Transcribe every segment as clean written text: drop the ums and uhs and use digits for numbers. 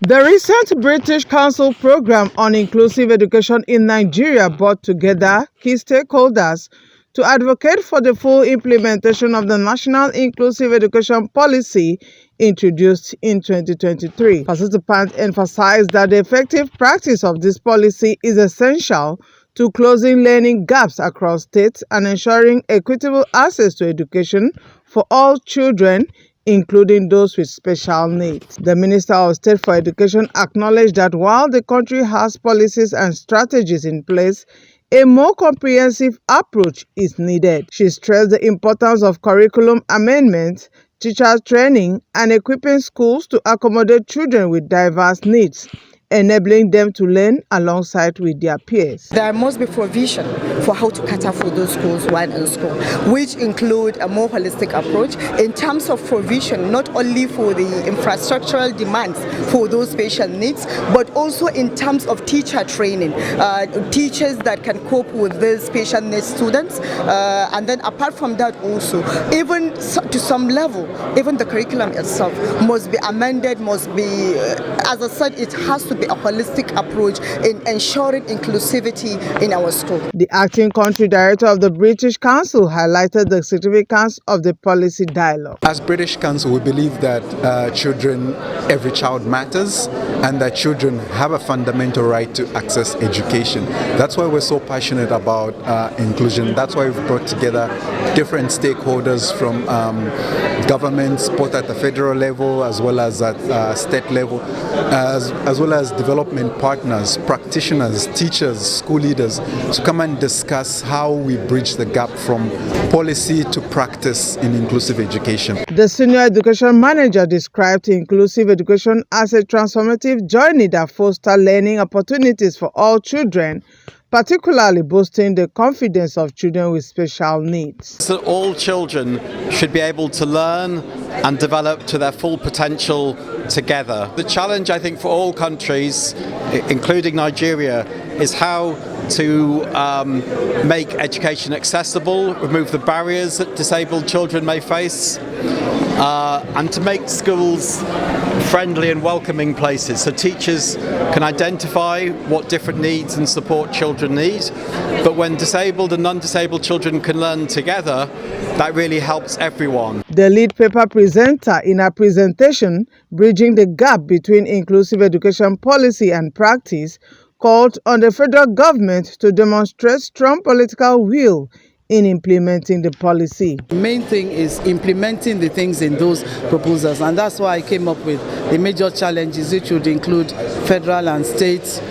The recent British Council program on inclusive education in Nigeria brought together key stakeholders to advocate for the full implementation of the National Inclusive Education Policy introduced in 2023. Participants emphasized that the effective practice of this policy is essential to closing learning gaps across states and ensuring equitable access to education for all children, including those with special needs. The Minister of State for Education acknowledged that while the country has policies and strategies in place, a more comprehensive approach is needed. She stressed the importance of curriculum amendments, teacher training, and equipping schools to accommodate children with diverse needs, enabling them to learn alongside with their peers. There must be provision for how to cater for those schools while in school, which include a more holistic approach in terms of provision, not only for the infrastructural demands for those special needs, but also in terms of teacher training, teachers that can cope with these special needs students. And then apart from that also, even to some level, even the curriculum itself must be amended, must be, as I said, it has to be a holistic approach in ensuring inclusivity in our school. The acting country director of the British Council highlighted the significance of the policy dialogue. As British Council, we believe that every child matters, and that children have a fundamental right to access education. That's why we're so passionate about inclusion. That's why we've brought together different stakeholders from governments, both at the federal level as well as at state level, as well as development partners, practitioners, teachers, school leaders, to come and discuss how we bridge the gap from policy to practice in inclusive education. The senior education manager described inclusive education as a transformative journey that fosters learning opportunities for all children, particularly boosting the confidence of children with special needs. So all children should be able to learn and develop to their full potential together. The challenge, I think, for all countries, including Nigeria, is how to make education accessible, remove the barriers that disabled children may face, and to make schools friendly and welcoming places so teachers can identify what different needs and support children need. But when disabled and non-disabled children can learn together, that really helps everyone. The lead paper presenter in her presentation, Bridging the Gap Between Inclusive Education Policy and Practice, called on the federal government to demonstrate strong political will in implementing the policy. The main thing is implementing the things in those proposals, and that's why I came up with the major challenges, which would include federal and state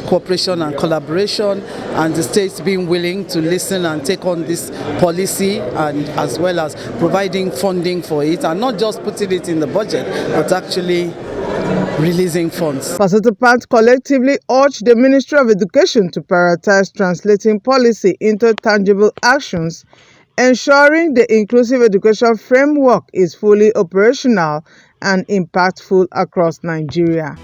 cooperation and collaboration, and the states being willing to listen and take on this policy, and as well as providing funding for it, and not just putting it in the budget, but actually releasing funds. Participants collectively urged the Ministry of Education to prioritize translating policy into tangible actions, ensuring the inclusive education framework is fully operational and impactful across Nigeria.